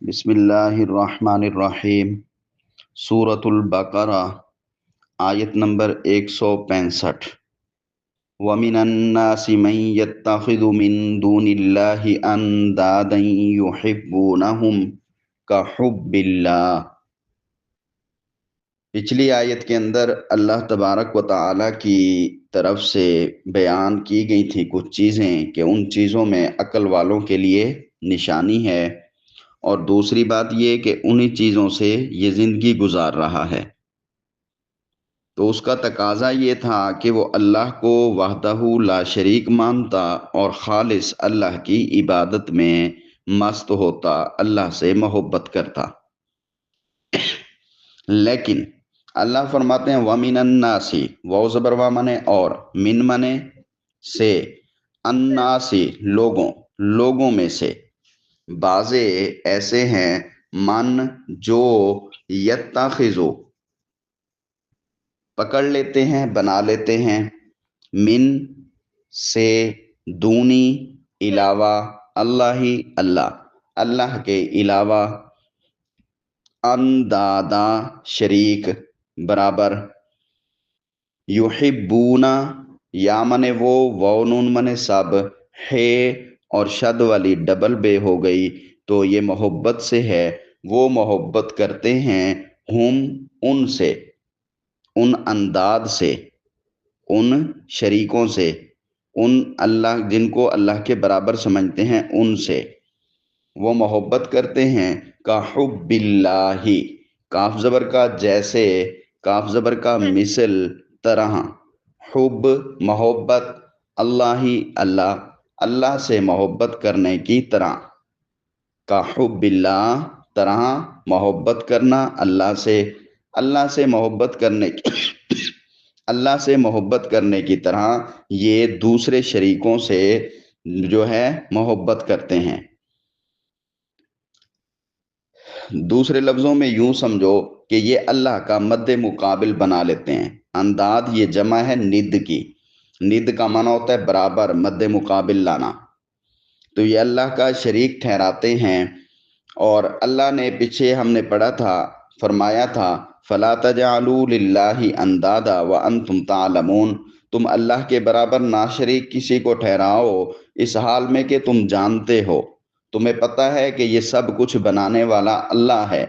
بسم اللہ الرحمن الرحیم۔ سورۃ البقرہ، آیت نمبر 165۔ وَمِنَ النَّاسِ مَن يَتَّخِذُ مِن دُونِ اللَّهِ أَندَادًا يُحِبُّونَهُمْ كَحُبِّ اللَّهِ۔ پچھلی آیت کے اندر اللہ تبارک و تعالیٰ کی طرف سے بیان کی گئی تھی کچھ چیزیں کہ ان چیزوں میں عقل والوں کے لیے نشانی ہے، اور دوسری بات یہ کہ انہی چیزوں سے یہ زندگی گزار رہا ہے۔ تو اس کا تقاضا یہ تھا کہ وہ اللہ کو وحدہ لا شریک مانتا اور خالص اللہ کی عبادت میں مست ہوتا، اللہ سے محبت کرتا۔ لیکن اللہ فرماتے ہیں وَمِنَ النَّاسِ، واو زبر وا منے اور، من منے سے، الناسی لوگوں میں سے، بعضے ایسے ہیں من جو یتخذو پکڑ لیتے ہیں، بنا لیتے ہیں، من سے، دونی علاوہ، اللہ کے علاوہ، اندادا شریک، برابر، یحبونا یا منے وہ، واو نون منے سب، ہے اور شد والی ڈبل بے ہو گئی تو یہ محبت سے ہے، وہ محبت کرتے ہیں ہم ان سے، ان انداد سے، ان شریکوں سے، ان اللہ جن کو اللہ کے برابر سمجھتے ہیں ان سے وہ محبت کرتے ہیں کا حب اللہ، کاف زبر کا جیسے، کاف زبر کا مثل، طرح، حب محبت، اللہ سے محبت کرنے کی طرح، کا حب اللہ طرح محبت کرنا اللہ سے محبت کرنے کی اللہ سے محبت کرنے کی طرح یہ دوسرے شریکوں سے جو ہے محبت کرتے ہیں۔ دوسرے لفظوں میں یوں سمجھو کہ یہ اللہ کا مد مقابل بنا لیتے ہیں۔ انداد یہ جمع ہے ند کی، ند کا معنی ہوتا ہے برابر، مد مقابل لانا، تو یہ اللہ کا شریک ٹھہراتے ہیں۔ اور اللہ نے پیچھے ہم نے پڑھا تھا، فرمایا تھا فَلَا تَجْعَلُوا لِلَّهِ أَنْدَادًا وَأَنْتُمْ تَعْلَمُونَ، تم اللہ کے برابر نہ شریک کسی کو ٹھہراؤ اس حال میں کہ تم جانتے ہو، تمہیں پتہ ہے کہ یہ سب کچھ بنانے والا اللہ ہے،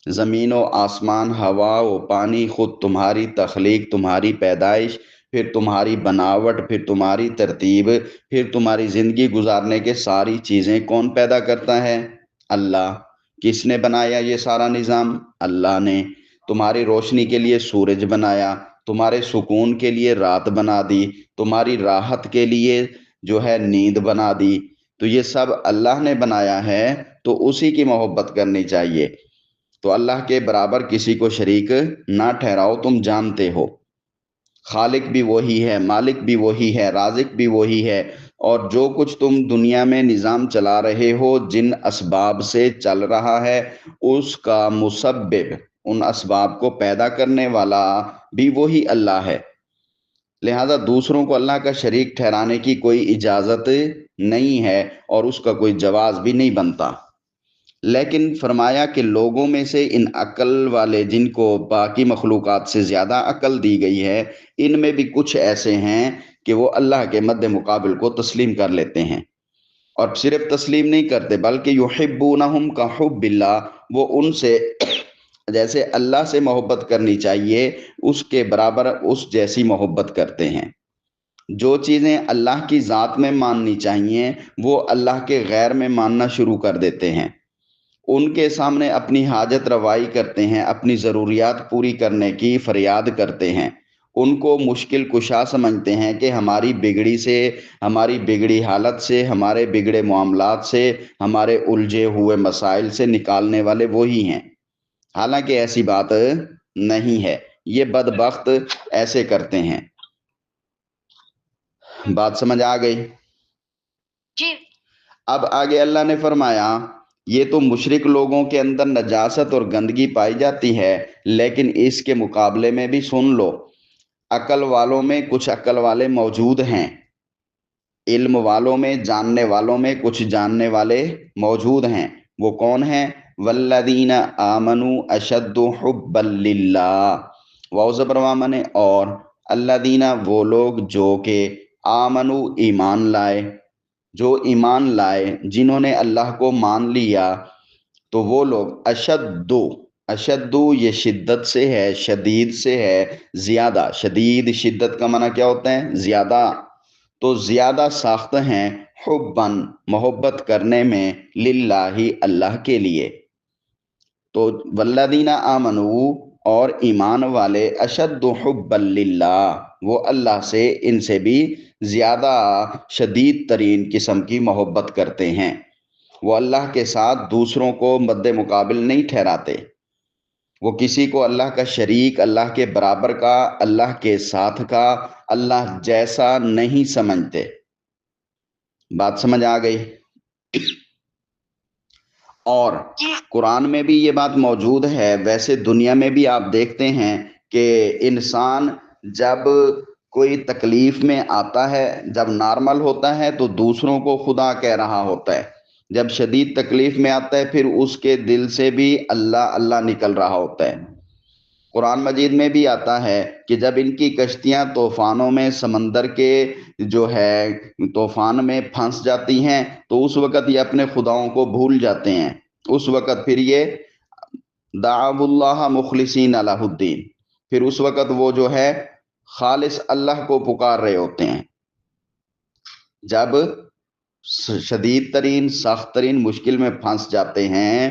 زمین و آسمان، ہوا و پانی، خود تمہاری تخلیق، تمہاری پیدائش، پھر تمہاری بناوٹ، پھر تمہاری ترتیب، پھر تمہاری زندگی گزارنے کے ساری چیزیں کون پیدا کرتا ہے؟ اللہ۔ کس نے بنایا یہ سارا نظام؟ اللہ نے۔ تمہاری روشنی کے لیے سورج بنایا، تمہارے سکون کے لیے رات بنا دی، تمہاری راحت کے لیے جو ہے نیند بنا دی، تو یہ سب اللہ نے بنایا ہے، تو اسی کی محبت کرنی چاہیے۔ تو اللہ کے برابر کسی کو شریک نہ ٹھہراؤ، تم جانتے ہو خالق بھی وہی ہے، مالک بھی وہی ہے، رازق بھی وہی ہے، اور جو کچھ تم دنیا میں نظام چلا رہے ہو، جن اسباب سے چل رہا ہے، اس کا مسبب، ان اسباب کو پیدا کرنے والا بھی وہی اللہ ہے۔ لہذا دوسروں کو اللہ کا شریک ٹھہرانے کی کوئی اجازت نہیں ہے اور اس کا کوئی جواز بھی نہیں بنتا۔ لیکن فرمایا کہ لوگوں میں سے ان عقل والے جن کو باقی مخلوقات سے زیادہ عقل دی گئی ہے، ان میں بھی کچھ ایسے ہیں کہ وہ اللہ کے مد مقابل کو تسلیم کر لیتے ہیں، اور صرف تسلیم نہیں کرتے بلکہ یحبونہم کا حب اللہ، وہ ان سے جیسے اللہ سے محبت کرنی چاہیے اس کے برابر اس جیسی محبت کرتے ہیں۔ جو چیزیں اللہ کی ذات میں ماننی چاہیے وہ اللہ کے غیر میں ماننا شروع کر دیتے ہیں، ان کے سامنے اپنی حاجت روائی کرتے ہیں، اپنی ضروریات پوری کرنے کی فریاد کرتے ہیں، ان کو مشکل کشا سمجھتے ہیں کہ ہماری بگڑی سے، ہماری بگڑی حالت سے، ہمارے بگڑے معاملات سے، ہمارے الجھے ہوئے مسائل سے نکالنے والے وہی ہیں، حالانکہ ایسی بات نہیں ہے، یہ بدبخت ایسے کرتے ہیں۔ بات سمجھ آ گئی؟ جی۔ اب آگے اللہ نے فرمایا یہ تو مشرک لوگوں کے اندر نجاست اور گندگی پائی جاتی ہے، لیکن اس کے مقابلے میں بھی سن لو، عقل والوں میں کچھ عقل والے موجود ہیں، علم والوں میں، جاننے والوں میں کچھ جاننے والے موجود ہیں، وہ کون ہیں؟ والذین آمنوا اشد حبا للہ، واو زبر وامن، اور الذین وہ لوگ جو کہ آمنو ایمان لائے، جو ایمان لائے، جنہوں نے اللہ کو مان لیا، تو وہ لوگ اشدو یہ شدت سے ہے، شدید سے ہے، زیادہ، شدید شدت کا معنی کیا ہوتا ہے؟ زیادہ، تو زیادہ ساخت ہیں، حبن محبت کرنے میں، للہ اللہ کے لیے۔ تو والذین آمنو اور ایمان والے، اشد حبا للہ وہ اللہ سے، ان سے بھی زیادہ شدید ترین قسم کی محبت کرتے ہیں۔ وہ اللہ کے ساتھ دوسروں کو مد مقابل نہیں ٹھہراتے، وہ کسی کو اللہ کا شریک، اللہ کے برابر کا، اللہ کے ساتھ کا، اللہ جیسا نہیں سمجھتے۔ بات سمجھ آ گئی؟ اور جی قرآن میں بھی یہ بات موجود ہے، ویسے دنیا میں بھی آپ دیکھتے ہیں کہ انسان جب کوئی تکلیف میں آتا ہے، جب نارمل ہوتا ہے تو دوسروں کو خدا کہہ رہا ہوتا ہے، جب شدید تکلیف میں آتا ہے پھر اس کے دل سے بھی اللہ اللہ نکل رہا ہوتا ہے۔ قرآن مجید میں بھی آتا ہے کہ جب ان کی کشتیاں طوفانوں میں، سمندر کے جو ہے طوفان میں پھنس جاتی ہیں، تو اس وقت یہ اپنے خداؤں کو بھول جاتے ہیں، اس وقت پھر یہ دعوا اللہ مخلصین لہ الدین، پھر اس وقت وہ جو ہے خالص اللہ کو پکار رہے ہوتے ہیں۔ جب شدید ترین، سخت ترین مشکل میں پھنس جاتے ہیں،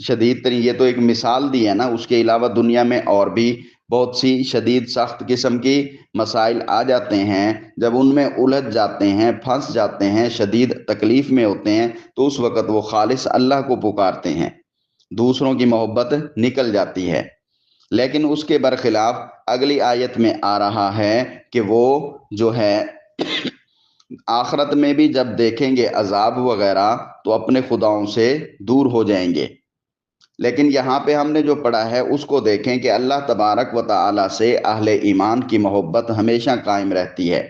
شدید ترین، یہ تو ایک مثال دی ہے نا، اس کے علاوہ دنیا میں اور بھی بہت سی شدید سخت قسم کی مسائل آ جاتے ہیں، جب ان میں الجھ جاتے ہیں، پھنس جاتے ہیں، شدید تکلیف میں ہوتے ہیں، تو اس وقت وہ خالص اللہ کو پکارتے ہیں، دوسروں کی محبت نکل جاتی ہے۔ لیکن اس کے برخلاف اگلی آیت میں آ رہا ہے کہ وہ جو ہے آخرت میں بھی جب دیکھیں گے عذاب وغیرہ تو اپنے خداؤں سے دور ہو جائیں گے۔ لیکن یہاں پہ ہم نے جو پڑھا ہے اس کو دیکھیں کہ اللہ تبارک و تعالی سے اہل ایمان کی محبت ہمیشہ قائم رہتی ہے،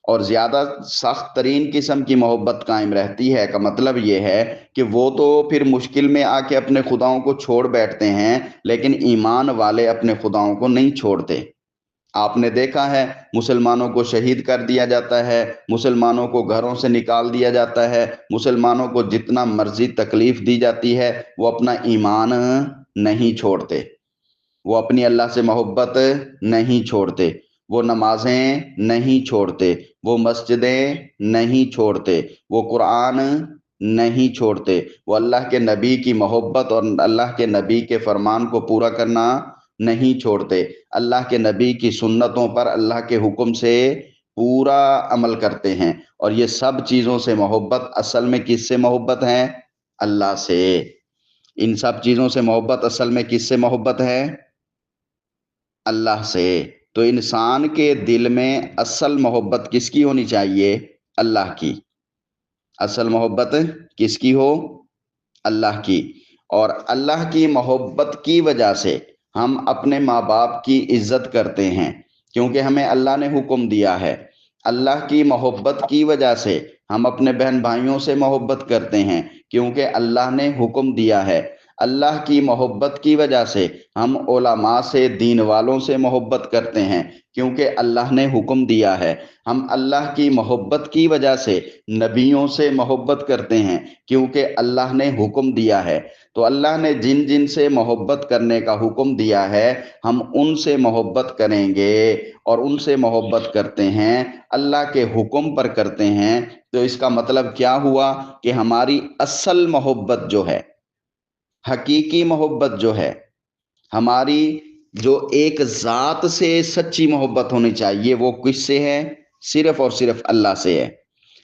اور زیادہ سخت ترین قسم کی محبت قائم رہتی ہے کا مطلب یہ ہے کہ وہ تو پھر مشکل میں آ کے اپنے خداؤں کو چھوڑ بیٹھتے ہیں، لیکن ایمان والے اپنے خداؤں کو نہیں چھوڑتے۔ آپ نے دیکھا ہے مسلمانوں کو شہید کر دیا جاتا ہے، مسلمانوں کو گھروں سے نکال دیا جاتا ہے، مسلمانوں کو جتنا مرضی تکلیف دی جاتی ہے، وہ اپنا ایمان نہیں چھوڑتے، وہ اپنی اللہ سے محبت نہیں چھوڑتے، وہ نمازیں نہیں چھوڑتے، وہ مسجدیں نہیں چھوڑتے، وہ قرآن نہیں چھوڑتے، وہ اللہ کے نبی کی محبت اور اللہ کے نبی کے فرمان کو پورا کرنا نہیں چھوڑتے، اللہ کے نبی کی سنتوں پر، اللہ کے حکم سے پورا عمل کرتے ہیں۔ اور یہ سب چیزوں سے محبت اصل میں کس سے محبت ہے؟ اللہ سے۔ ان سب چیزوں سے محبت اصل میں کس سے محبت ہے؟ اللہ سے۔ تو انسان کے دل میں اصل محبت کس کی ہونی چاہیے؟ اللہ کی۔ اصل محبت کس کی ہو؟ اللہ کی۔ اور اللہ کی محبت کی وجہ سے ہم اپنے ماں باپ کی عزت کرتے ہیں، کیونکہ ہمیں اللہ نے حکم دیا ہے۔ اللہ کی محبت کی وجہ سے ہم اپنے بہن بھائیوں سے محبت کرتے ہیں، کیونکہ اللہ نے حکم دیا ہے۔ اللہ کی محبت کی وجہ سے ہم علماء سے، دین والوں سے محبت کرتے ہیں، کیونکہ اللہ نے حکم دیا ہے۔ ہم اللہ کی محبت کی وجہ سے نبیوں سے محبت کرتے ہیں، کیونکہ اللہ نے حکم دیا ہے۔ تو اللہ نے جن جن سے محبت کرنے کا حکم دیا ہے، ہم ان سے محبت کریں گے، اور ان سے محبت کرتے ہیں، اللہ کے حکم پر کرتے ہیں۔ تو اس کا مطلب کیا ہوا کہ ہماری اصل محبت جو ہے، حقیقی محبت جو ہے، ہماری جو ایک ذات سے سچی محبت ہونی چاہیے، وہ کس سے ہے؟ صرف اور صرف اللہ سے ہے۔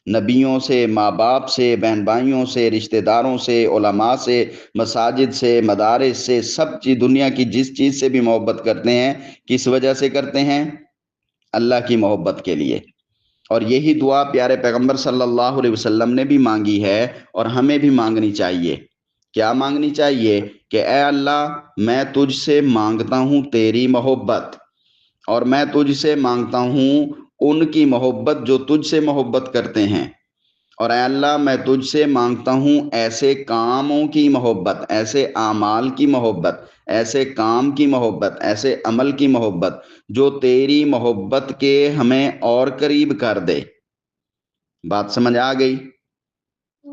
نبیوں سے، ماں باپ سے، بہن بھائیوں سے، رشتہ داروں سے، علماء سے، مساجد سے، مدارس سے، سب چیز، دنیا کی جس چیز سے بھی محبت کرتے ہیں، کس وجہ سے کرتے ہیں؟ اللہ کی محبت کے لیے۔ اور یہی دعا پیارے پیغمبر صلی اللہ علیہ وسلم نے بھی مانگی ہے، اور ہمیں بھی مانگنی چاہیے۔ کیا مانگنی چاہیے؟ کہ اے اللہ، میں تجھ سے مانگتا ہوں تیری محبت، اور میں تجھ سے مانگتا ہوں ان کی محبت جو تجھ سے محبت کرتے ہیں، اور اے اللہ میں تجھ سے مانگتا ہوں ایسے کاموں کی محبت، ایسے اعمال کی محبت، ایسے کام کی محبت، ایسے عمل کی محبت جو تیری محبت کے ہمیں اور قریب کر دے۔ بات سمجھ آ گئی؟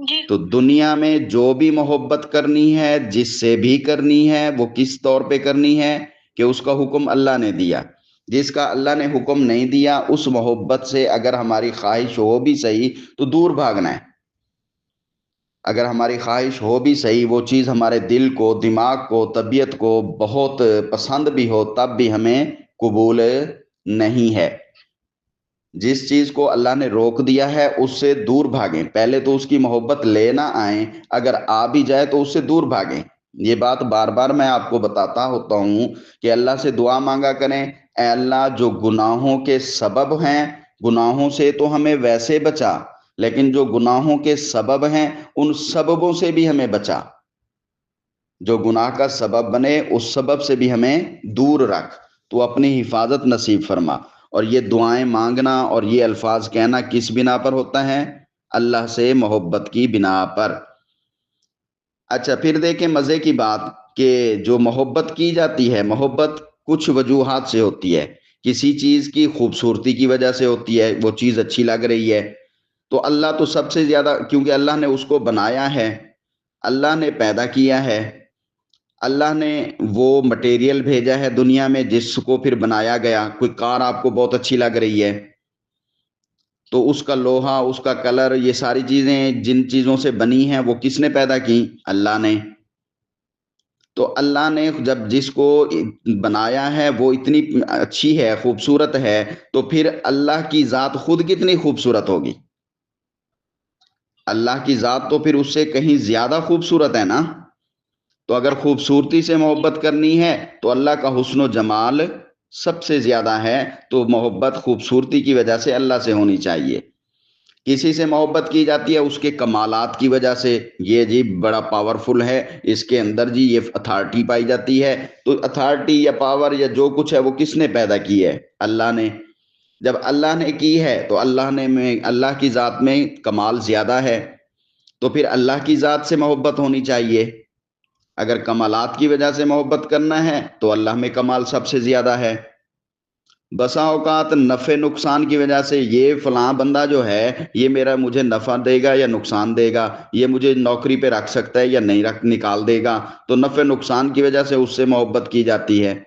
جی تو دنیا میں جو بھی محبت کرنی ہے، جس سے بھی کرنی ہے، وہ کس طور پہ کرنی ہے کہ اس کا حکم اللہ نے دیا۔ جس کا اللہ نے حکم نہیں دیا اس محبت سے اگر ہماری خواہش ہو بھی صحیح تو دور بھاگنا ہے۔ اگر ہماری خواہش ہو بھی صحیح، وہ چیز ہمارے دل کو، دماغ کو، طبیعت کو بہت پسند بھی ہو، تب بھی ہمیں قبول نہیں ہے۔ جس چیز کو اللہ نے روک دیا ہے اس سے دور بھاگیں۔ پہلے تو اس کی محبت لے نہ آئیں، اگر آ بھی جائے تو اس سے دور بھاگیں۔ یہ بات بار بار میں آپ کو بتاتا ہوتا ہوں کہ اللہ سے دعا مانگا کریں، اے اللہ جو گناہوں کے سبب ہیں، گناہوں سے تو ہمیں ویسے بچا، لیکن جو گناہوں کے سبب ہیں ان سببوں سے بھی ہمیں بچا۔ جو گناہ کا سبب بنے اس سبب سے بھی ہمیں دور رکھ، تو اپنی حفاظت نصیب فرما۔ اور یہ دعائیں مانگنا اور یہ الفاظ کہنا کس بنا پر ہوتا ہے؟ اللہ سے محبت کی بنا پر۔ اچھا پھر دیکھیں مزے کی بات کہ جو محبت کی جاتی ہے، محبت کچھ وجوہات سے ہوتی ہے۔ کسی چیز کی خوبصورتی کی وجہ سے ہوتی ہے، وہ چیز اچھی لگ رہی ہے تو اللہ تو سب سے زیادہ، کیونکہ اللہ نے اس کو بنایا ہے، اللہ نے پیدا کیا ہے، اللہ نے وہ مٹیریل بھیجا ہے دنیا میں جس کو پھر بنایا گیا۔ کوئی کار آپ کو بہت اچھی لگ رہی ہے تو اس کا لوہا، اس کا کلر، یہ ساری چیزیں جن چیزوں سے بنی ہیں وہ کس نے پیدا کی؟ اللہ نے۔ تو اللہ نے جب جس کو بنایا ہے وہ اتنی اچھی ہے، خوبصورت ہے، تو پھر اللہ کی ذات خود کتنی خوبصورت ہوگی؟ اللہ کی ذات تو پھر اس سے کہیں زیادہ خوبصورت ہے نا۔ تو اگر خوبصورتی سے محبت کرنی ہے تو اللہ کا حسن و جمال سب سے زیادہ ہے، تو محبت خوبصورتی کی وجہ سے اللہ سے ہونی چاہیے۔ کسی سے محبت کی جاتی ہے اس کے کمالات کی وجہ سے، یہ جی بڑا پاورفل ہے، اس کے اندر جی یہ اتھارٹی پائی جاتی ہے، تو اتھارٹی یا پاور یا جو کچھ ہے وہ کس نے پیدا کی ہے؟ اللہ نے۔ جب اللہ نے کی ہے تو اللہ کی ذات میں کمال زیادہ ہے، تو پھر اللہ کی ذات سے محبت ہونی چاہیے۔ اگر کمالات کی وجہ سے محبت کرنا ہے تو اللہ میں کمال سب سے زیادہ ہے۔ بسا اوقات نفع نقصان کی وجہ سے یہ فلاں بندہ جو ہے یہ مجھے نفع دے گا یا نقصان دے گا، یہ مجھے نوکری پہ رکھ سکتا ہے یا نہیں نکال دے گا، تو نفع نقصان کی وجہ سے اس سے محبت کی جاتی ہے۔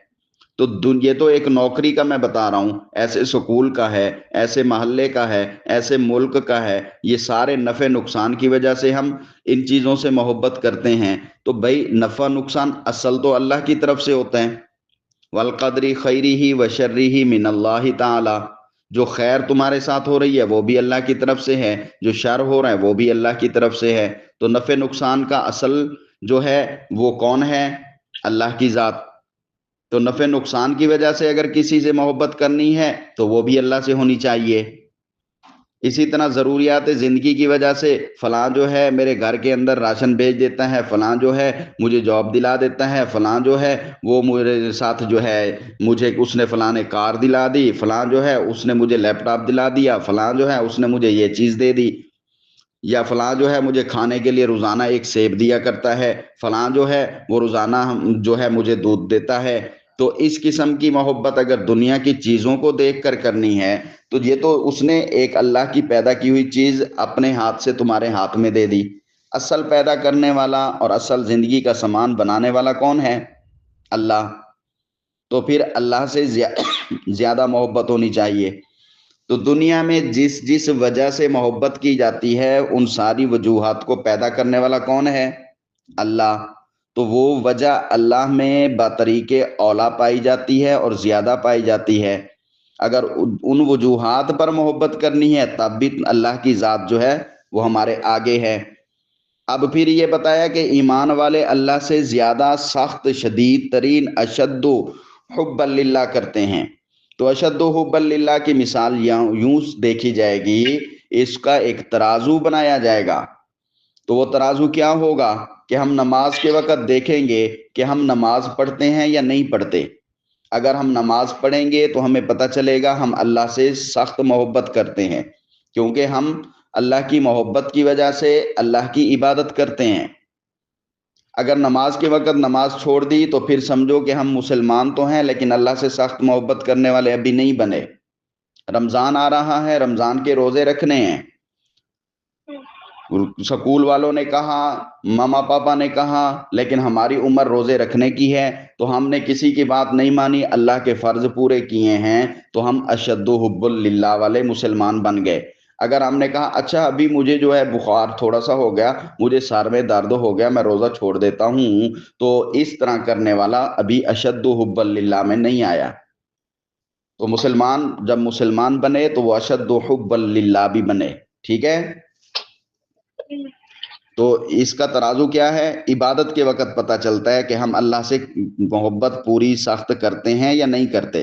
تو یہ تو ایک نوکری کا میں بتا رہا ہوں، ایسے سکول کا ہے، ایسے محلے کا ہے، ایسے ملک کا ہے، یہ سارے نفع نقصان کی وجہ سے ہم ان چیزوں سے محبت کرتے ہیں۔ تو بھائی نفع نقصان اصل تو اللہ کی طرف سے ہوتا ہے۔ والقدر خیرہ وشرہ من اللہ تعالی، جو خیر تمہارے ساتھ ہو رہی ہے وہ بھی اللہ کی طرف سے ہے، جو شر ہو رہا ہے وہ بھی اللہ کی طرف سے ہے۔ تو نفع نقصان کا اصل جو ہے وہ کون ہے؟ اللہ کی ذات۔ تو نفع نقصان کی وجہ سے اگر کسی سے محبت کرنی ہے تو وہ بھی اللہ سے ہونی چاہیے۔ اسی طرح ضروریات زندگی کی وجہ سے فلاں جو ہے میرے گھر کے اندر راشن بھیج دیتا ہے، فلاں جو ہے مجھے جاب دلا دیتا ہے، فلاں جو ہے وہ میرے ساتھ جو ہے مجھے اس نے فلاں نے کار دلا دی، فلاں جو ہے اس نے مجھے لیپ ٹاپ دلا دیا، فلاں جو ہے اس نے مجھے یہ چیز دے دی، یا فلاں جو ہے مجھے کھانے کے لیے روزانہ ایک سیب دیا کرتا ہے، فلاں جو ہے وہ روزانہ جو ہے مجھے دودھ دیتا ہے۔ تو اس قسم کی محبت اگر دنیا کی چیزوں کو دیکھ کر کرنی ہے تو یہ تو اس نے ایک اللہ کی پیدا کی ہوئی چیز اپنے ہاتھ سے تمہارے ہاتھ میں دے دی۔ اصل پیدا کرنے والا اور اصل زندگی کا سامان بنانے والا کون ہے؟ اللہ۔ تو پھر اللہ سے زیادہ محبت ہونی چاہیے۔ تو دنیا میں جس وجہ سے محبت کی جاتی ہے ان ساری وجوہات کو پیدا کرنے والا کون ہے؟ اللہ۔ تو وہ وجہ اللہ میں بطریق اولا پائی جاتی ہے اور زیادہ پائی جاتی ہے۔ اگر ان وجوہات پر محبت کرنی ہے تب بھی اللہ کی ذات جو ہے وہ ہمارے آگے ہے۔ اب پھر یہ بتایا کہ ایمان والے اللہ سے زیادہ سخت، شدید ترین اشد حب للہ کرتے ہیں۔ تو اشد حب للہ کی مثال یوں دیکھی جائے گی، اس کا ایک ترازو بنایا جائے گا۔ تو وہ ترازو کیا ہوگا کہ ہم نماز کے وقت دیکھیں گے کہ ہم نماز پڑھتے ہیں یا نہیں پڑھتے۔ اگر ہم نماز پڑھیں گے تو ہمیں پتہ چلے گا ہم اللہ سے سخت محبت کرتے ہیں، کیونکہ ہم اللہ کی محبت کی وجہ سے اللہ کی عبادت کرتے ہیں۔ اگر نماز کے وقت نماز چھوڑ دی تو پھر سمجھو کہ ہم مسلمان تو ہیں لیکن اللہ سے سخت محبت کرنے والے ابھی نہیں بنے۔ رمضان آ رہا ہے، رمضان کے روزے رکھنے ہیں، سکول والوں نے کہا، ماما پاپا نے کہا، لیکن ہماری عمر روزے رکھنے کی ہے تو ہم نے کسی کی بات نہیں مانی، اللہ کے فرض پورے کیے ہیں تو ہم اشد حب للہ والے مسلمان بن گئے۔ اگر ہم نے کہا اچھا ابھی مجھے جو ہے بخار تھوڑا سا ہو گیا، مجھے سر میں درد ہو گیا، میں روزہ چھوڑ دیتا ہوں، تو اس طرح کرنے والا ابھی اشد حب للہ میں نہیں آیا۔ تو مسلمان جب مسلمان بنے تو وہ اشد حب للہ بھی بنے، ٹھیک ہے؟ تو اس کا ترازو کیا ہے؟ عبادت کے وقت پتہ چلتا ہے کہ ہم اللہ سے محبت پوری سخت کرتے ہیں یا نہیں کرتے۔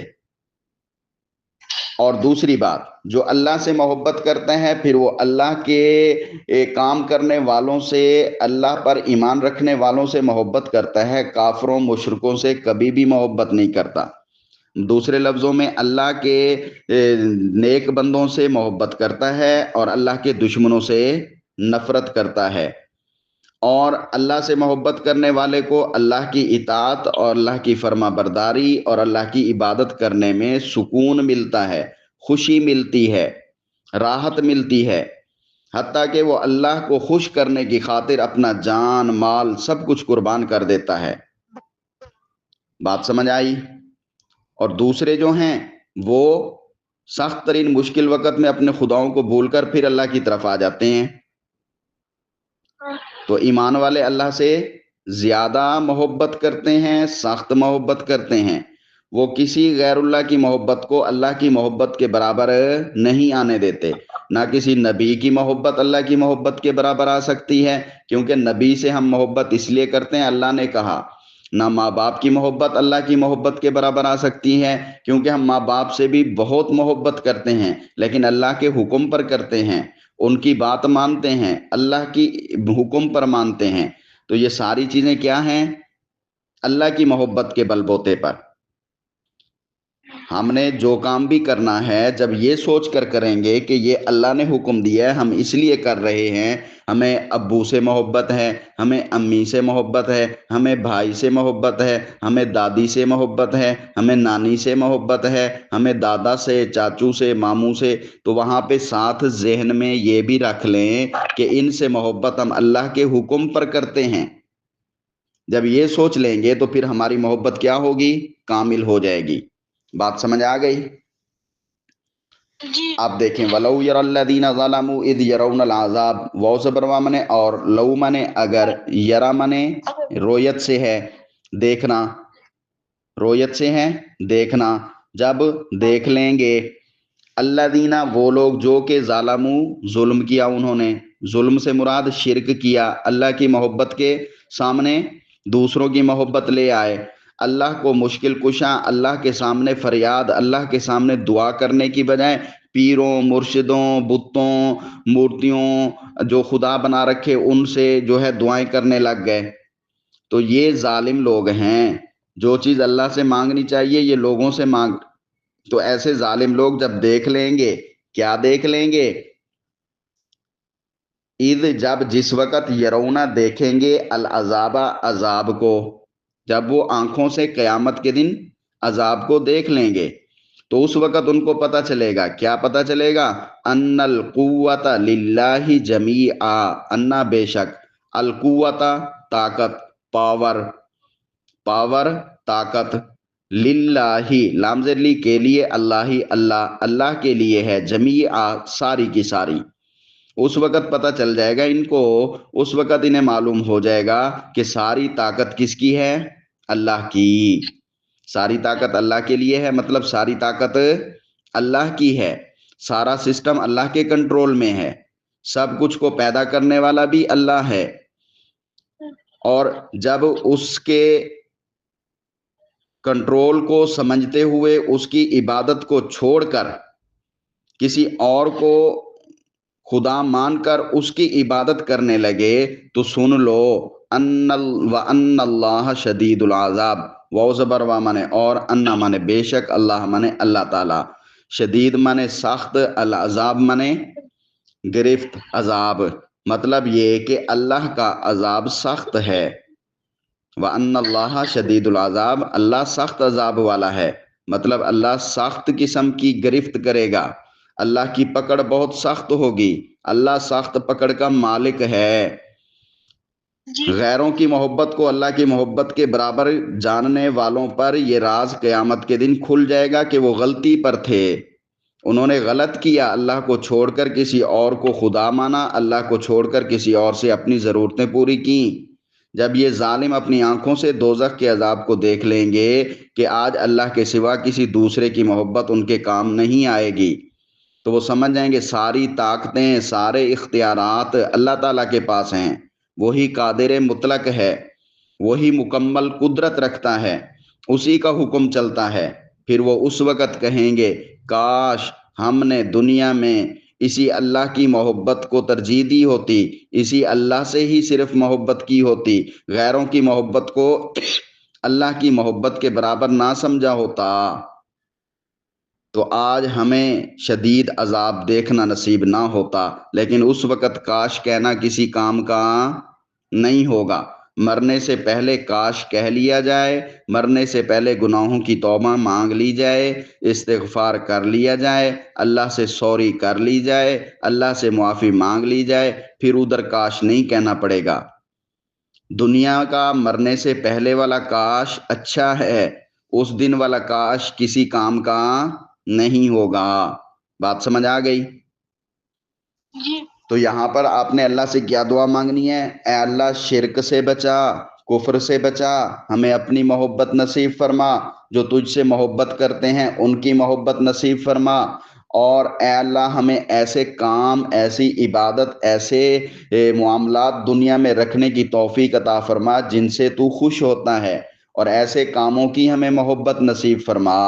اور دوسری بات، جو اللہ سے محبت کرتے ہیں پھر وہ اللہ کے کام کرنے والوں سے، اللہ پر ایمان رکھنے والوں سے محبت کرتا ہے، کافروں مشرکوں سے کبھی بھی محبت نہیں کرتا۔ دوسرے لفظوں میں اللہ کے نیک بندوں سے محبت کرتا ہے اور اللہ کے دشمنوں سے نفرت کرتا ہے۔ اور اللہ سے محبت کرنے والے کو اللہ کی اطاعت اور اللہ کی فرما برداری اور اللہ کی عبادت کرنے میں سکون ملتا ہے، خوشی ملتی ہے، راحت ملتی ہے، حتیٰ کہ وہ اللہ کو خوش کرنے کی خاطر اپنا جان مال سب کچھ قربان کر دیتا ہے۔ بات سمجھ آئی؟ اور دوسرے جو ہیں وہ سخت ترین مشکل وقت میں اپنے خداؤں کو بھول کر پھر اللہ کی طرف آ جاتے ہیں۔ تو ایمان والے اللہ سے زیادہ محبت کرتے ہیں، سخت محبت کرتے ہیں، وہ کسی غیر اللہ کی محبت کو اللہ کی محبت کے برابر نہیں آنے دیتے۔ نہ کسی نبی کی محبت اللہ کی محبت کے برابر آ سکتی ہے، کیونکہ نبی سے ہم محبت اس لیے کرتے ہیں، اللہ نے کہا۔ نہ ماں باپ کی محبت اللہ کی محبت کے برابر آ سکتی ہے، کیونکہ ہم ماں باپ سے بھی بہت محبت کرتے ہیں لیکن اللہ کے حکم پر کرتے ہیں، ان کی بات مانتے ہیں، اللہ کی حکم پر مانتے ہیں۔ تو یہ ساری چیزیں کیا ہیں؟ اللہ کی محبت کے بل بوتے پر۔ ہم نے جو کام بھی کرنا ہے جب یہ سوچ کر کریں گے کہ یہ اللہ نے حکم دیا ہے، ہم اس لیے کر رہے ہیں، ہمیں ابو سے محبت ہے، ہمیں امی سے محبت ہے، ہمیں بھائی سے محبت ہے، ہمیں دادی سے محبت ہے، ہمیں نانی سے محبت ہے، ہمیں دادا سے، چاچو سے، ماموں سے، تو وہاں پہ ساتھ ذہن میں یہ بھی رکھ لیں کہ ان سے محبت ہم اللہ کے حکم پر کرتے ہیں۔ جب یہ سوچ لیں گے تو پھر ہماری محبت کیا ہوگی؟ کامل ہو جائے گی۔ بات سمجھ آ گئی؟ جی آپ دیکھیں وَلَوْ يَرَى الَّذِينَ ظَلَمُوا إِذْ يَرَوْنَ الْعَذَابَ، واو زبر وا منے، اور لو منے اگر، یرا منے رویت سے ہے دیکھنا، رویت سے ہے دیکھنا، جب دیکھ لیں گے الذین وہ لوگ جو کہ ظالموا ظلم کیا، انہوں نے، ظلم سے مراد شرک کیا، اللہ کی محبت کے سامنے دوسروں کی محبت لے آئے، اللہ کو مشکل کشاں اللہ کے سامنے فریاد، اللہ کے سامنے دعا کرنے کی بجائے پیروں، مرشدوں، بتوں، مورتیوں جو خدا بنا رکھے ان سے جو ہے دعائیں کرنے لگ گئے، تو یہ ظالم لوگ ہیں۔ جو چیز اللہ سے مانگنی چاہیے یہ لوگوں سے مانگ، تو ایسے ظالم لوگ جب دیکھ لیں گے، کیا دیکھ لیں گے؟ اذ جب، جس وقت، یرونا دیکھیں گے، العذاب عذاب کو، جب وہ آنکھوں سے قیامت کے دن عذاب کو دیکھ لیں گے تو اس وقت ان کو پتہ چلے گا، کیا پتہ چلے گا؟ ان القوت للہ جمیعا، انا بے شک، القوت طاقت، پاور، پاور طاقت، للہ لام زرلی کے لیے، اللہ اللہ، اللہ کے لیے ہے، جمیعا ساری کی ساری۔ اس وقت پتہ چل جائے گا ان کو، اس وقت انہیں معلوم ہو جائے گا کہ ساری طاقت کس کی ہے؟ اللہ کی۔ ساری طاقت اللہ کے لیے ہے، مطلب ساری طاقت اللہ کی ہے، سارا سسٹم اللہ کے کنٹرول میں ہے، سب کچھ کو پیدا کرنے والا بھی اللہ ہے۔ اور جب اس کے کنٹرول کو سمجھتے ہوئے اس کی عبادت کو چھوڑ کر کسی اور کو خدا مان کر اس کی عبادت کرنے لگے تو سن لو ان اللہ شدید العذاب، واو زبر وا مانے اور، انا مانے بے شک، اللہ مانے اللہ تعالی، شدید مانے سخت، العذاب مانے گرفت عذاب، مطلب یہ کہ اللہ کا عذاب سخت ہے۔ وَأَنَّ اللَّهَ شَدِيدُ الْعَذَابِ، اللہ سخت عذاب والا ہے، مطلب اللہ سخت قسم کی گرفت کرے گا، اللہ کی پکڑ بہت سخت ہوگی، اللہ سخت پکڑ کا مالک ہے۔ جی غیروں کی محبت کو اللہ کی محبت کے برابر جاننے والوں پر یہ راز قیامت کے دن کھل جائے گا کہ وہ غلطی پر تھے، انہوں نے غلط کیا، اللہ کو چھوڑ کر کسی اور کو خدا مانا، اللہ کو چھوڑ کر کسی اور سے اپنی ضرورتیں پوری کیں۔ جب یہ ظالم اپنی آنکھوں سے دوزخ کے عذاب کو دیکھ لیں گے کہ آج اللہ کے سوا کسی دوسرے کی محبت ان کے کام نہیں آئے گی، تو وہ سمجھ جائیں گے ساری طاقتیں، سارے اختیارات اللہ تعالیٰ کے پاس ہیں، وہی قادر مطلق ہے، وہی مکمل قدرت رکھتا ہے، اسی کا حکم چلتا ہے۔ پھر وہ اس وقت کہیں گے کاش ہم نے دنیا میں اسی اللہ کی محبت کو ترجیح دی ہوتی، اسی اللہ سے ہی صرف محبت کی ہوتی، غیروں کی محبت کو اللہ کی محبت کے برابر نہ سمجھا ہوتا، تو آج ہمیں شدید عذاب دیکھنا نصیب نہ ہوتا۔ لیکن اس وقت کاش کہنا کسی کام کا نہیں ہوگا، مرنے سے پہلے کاش کہہ لیا جائے، مرنے سے پہلے گناہوں کی توبہ مانگ لی جائے، استغفار کر لیا جائے، اللہ سے سوری کر لی جائے، اللہ سے معافی مانگ لی جائے، پھر ادھر کاش نہیں کہنا پڑے گا۔ دنیا کا مرنے سے پہلے والا کاش اچھا ہے، اس دن والا کاش کسی کام کا نہیں ہوگا۔ بات سمجھ آ گئی؟ جی تو یہاں پر آپ نے اللہ سے کیا دعا مانگنی ہے؟ اے اللہ شرک سے بچا، کفر سے بچا، ہمیں اپنی محبت نصیب فرما، جو تجھ سے محبت کرتے ہیں ان کی محبت نصیب فرما، اور اے اللہ ہمیں ایسے کام، ایسی عبادت، ایسے معاملات دنیا میں رکھنے کی توفیق عطا فرما جن سے تو خوش ہوتا ہے، اور ایسے کاموں کی ہمیں محبت نصیب فرما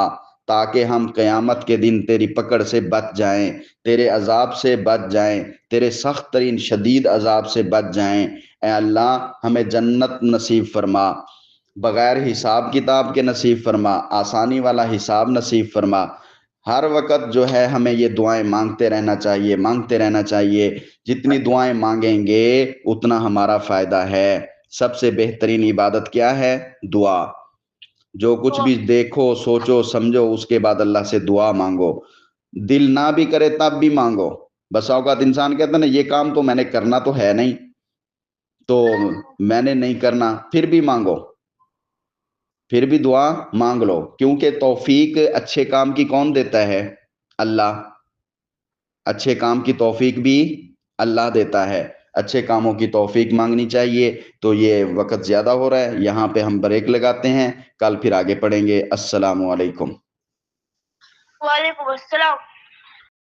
تاکہ ہم قیامت کے دن تیری پکڑ سے بچ جائیں، تیرے عذاب سے بچ جائیں، تیرے سخت ترین شدید عذاب سے بچ جائیں۔ اے اللہ ہمیں جنت نصیب فرما، بغیر حساب کتاب کے نصیب فرما، آسانی والا حساب نصیب فرما۔ ہر وقت جو ہے ہمیں یہ دعائیں مانگتے رہنا چاہیے، مانگتے رہنا چاہیے، جتنی دعائیں مانگیں گے اتنا ہمارا فائدہ ہے۔ سب سے بہترین عبادت کیا ہے؟ دعا۔ جو کچھ بھی دیکھو، سوچو، سمجھو، اس کے بعد اللہ سے دعا مانگو، دل نہ بھی کرے تب بھی مانگو۔ بس اوقات انسان کہتا ہے نا یہ کام تو میں نے کرنا تو ہے نہیں، تو میں نے نہیں کرنا، پھر بھی مانگو، پھر بھی دعا مانگ لو، کیونکہ توفیق اچھے کام کی کون دیتا ہے؟ اللہ۔ اچھے کام کی توفیق بھی اللہ دیتا ہے، اچھے کاموں کی توفیق مانگنی چاہیے۔ تو یہ وقت زیادہ ہو رہا ہے، یہاں پہ ہم بریک لگاتے ہیں، کل پھر آگے پڑھیں گے۔ السلام علیکم۔ وعلیکم السلام۔